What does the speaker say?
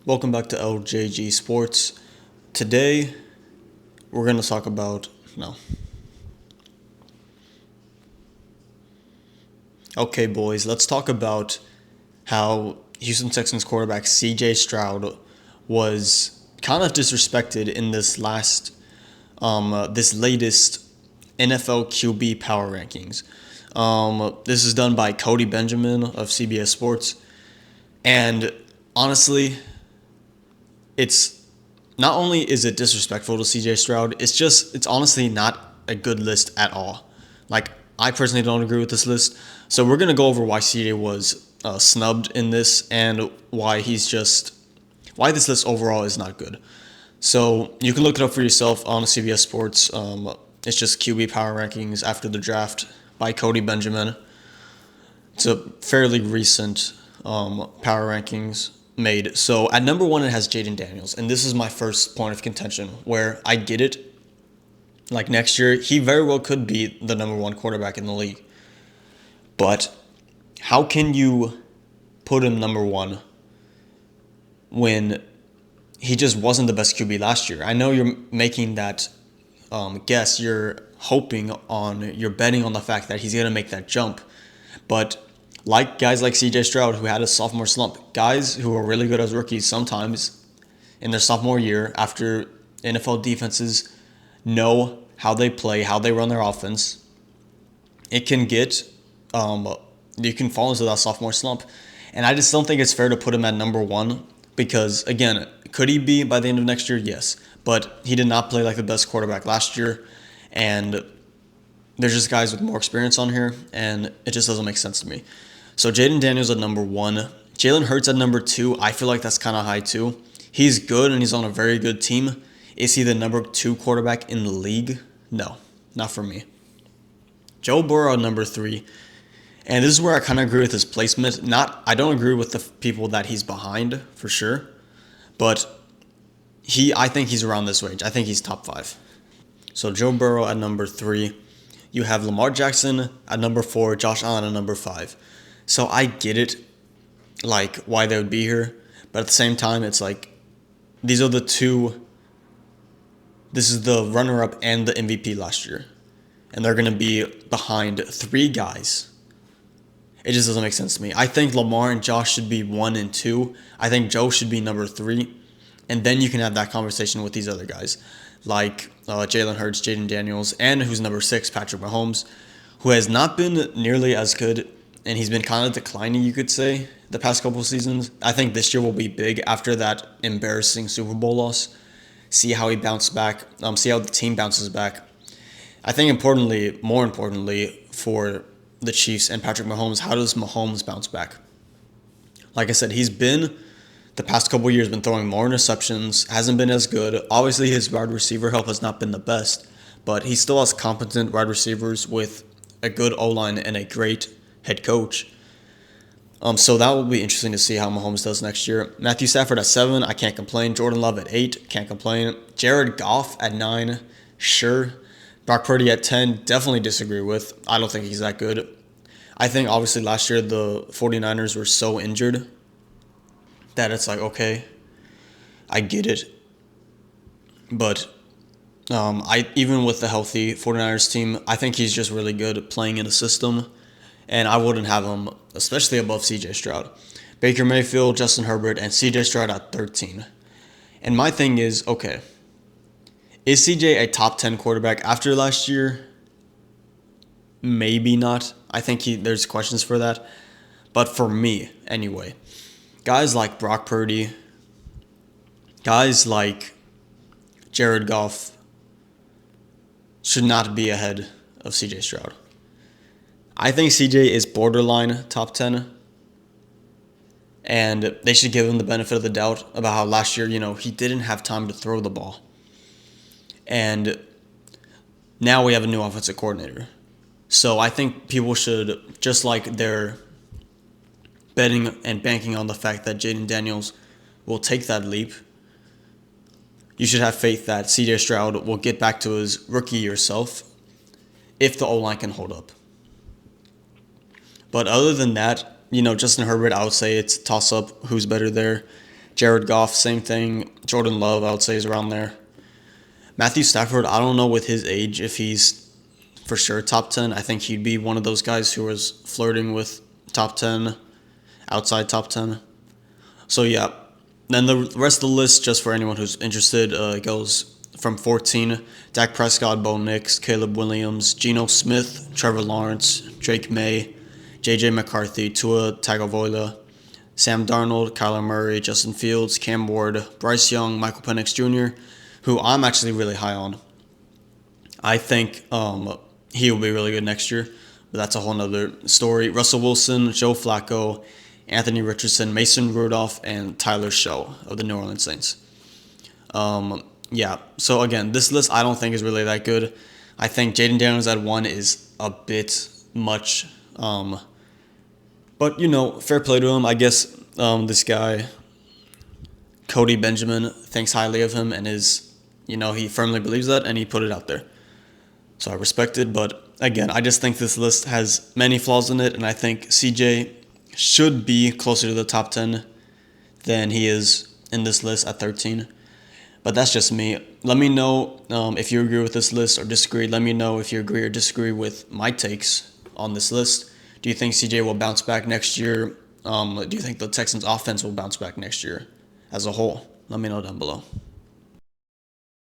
Welcome back to LJG Sports. Today, we're going to talk about. No. Okay, boys, let's talk about how Houston Texans quarterback CJ Stroud was kind of disrespected in this latest NFL QB power rankings. This is done by Cody Benjamin of CBS Sports. And honestly, it's not only is it disrespectful to CJ Stroud, it's honestly not a good list at all. Like, I personally don't agree with this list. So we're gonna go over why CJ was snubbed in this and why this list overall is not good. So you can look it up for yourself on CBS Sports. It's just QB power rankings after the draft by Cody Benjamin. It's a fairly recent power rankings made. So at number one, it has Jaden Daniels. And this is my first point of contention where I get it. Like next year, he very well could be the number one quarterback in the league. But how can you put him number one when he just wasn't the best QB last year? I know you're making that guess. You're betting on the fact that he's going to make that jump. But like guys like CJ Stroud, who had a sophomore slump, guys who are really good as rookies sometimes in their sophomore year after NFL defenses know how they play, how they run their offense, it can you can fall into that sophomore slump. And I just don't think it's fair to put him at number one because, again, could he be by the end of next year? Yes. But he did not play like the best quarterback last year. And there's just guys with more experience on here, and it just doesn't make sense to me. So Jaden Daniels at number one. Jalen Hurts at number two. I feel like that's kind of high too. He's good, and he's on a very good team. Is he the number two quarterback in the league? No, not for me. Joe Burrow at number three. And this is where I kind of agree with his placement. I don't agree with the people that he's behind, for sure. But I think he's around this range. I think he's top five. So Joe Burrow at number three. You have Lamar Jackson at number four, Josh Allen at number five. So I get it, like, why they would be here. But at the same time, it's like, these are the two. This is the runner-up and the MVP last year. And they're going to be behind three guys. It just doesn't make sense to me. I think Lamar and Josh should be 1 and 2. I think Joe should be number 3. And then you can have that conversation with these other guys, like Jalen Hurts, Jaden Daniels, and who's number 6, Patrick Mahomes, who has not been nearly as good, and he's been kind of declining, you could say, the past couple of seasons. I think this year will be big after that embarrassing Super Bowl loss. See how he bounced back. See how the team bounces back. I think more importantly, for the Chiefs and Patrick Mahomes, how does Mahomes bounce back? Like I said, he's been, the past couple of years, been throwing more interceptions, hasn't been as good. Obviously, his wide receiver help has not been the best, but he still has competent wide receivers with a good O-line and a great head coach. So that will be interesting to see how Mahomes does next year. Matthew Stafford at 7, I can't complain. Jordan Love at 8, can't complain. Jared Goff at 9, sure. Brock Purdy at 10, definitely disagree with. I don't think he's that good. I think obviously last year the 49ers were so injured that it's like, okay, I get it. But even with the healthy 49ers team, I think he's just really good at playing in a system. And I wouldn't have him, especially above CJ Stroud. Baker Mayfield, Justin Herbert, and CJ Stroud at 13. And my thing is, okay, is CJ a top 10 quarterback after last year? Maybe not. I think there's questions for that. But for me, anyway, guys like Brock Purdy, guys like Jared Goff should not be ahead of CJ Stroud. I think CJ is borderline top 10. And they should give him the benefit of the doubt about how last year, he didn't have time to throw the ball. And now we have a new offensive coordinator. So I think people should, just like they're betting and banking on the fact that Jaden Daniels will take that leap, you should have faith that CJ Stroud will get back to his rookie year self if the O-line can hold up. But other than that, Justin Herbert, I would say it's a toss-up who's better there. Jared Goff, same thing. Jordan Love, I would say, is around there. Matthew Stafford, I don't know with his age if he's for sure top 10. I think he'd be one of those guys who was flirting with top 10, outside top 10. So, yeah. Then the rest of the list, just for anyone who's interested, goes from 14, Dak Prescott, Bo Nix, Caleb Williams, Geno Smith, Trevor Lawrence, Drake May, J.J. McCarthy, Tua Tagovailoa, Sam Darnold, Kyler Murray, Justin Fields, Cam Ward, Bryce Young, Michael Penix Jr., who I'm actually really high on. I think he will be really good next year, but that's a whole nother story. Russell Wilson, Joe Flacco, Anthony Richardson, Mason Rudolph, and Tyler Show of the New Orleans Saints. Yeah, so again, this list I don't think is really that good. I think Jaden Daniels at 1 is a bit much. But, fair play to him. I guess this guy, Cody Benjamin, thinks highly of him and he firmly believes that, and he put it out there. So I respect it, but again, I just think this list has many flaws in it, and I think CJ should be closer to the top 10 than he is in this list at 13. But that's just me. Let me know if you agree with this list or disagree. Let me know if you agree or disagree with my takes on this list. Do you think CJ will bounce back next year? Do you think the Texans' offense will bounce back next year as a whole? Let me know down below.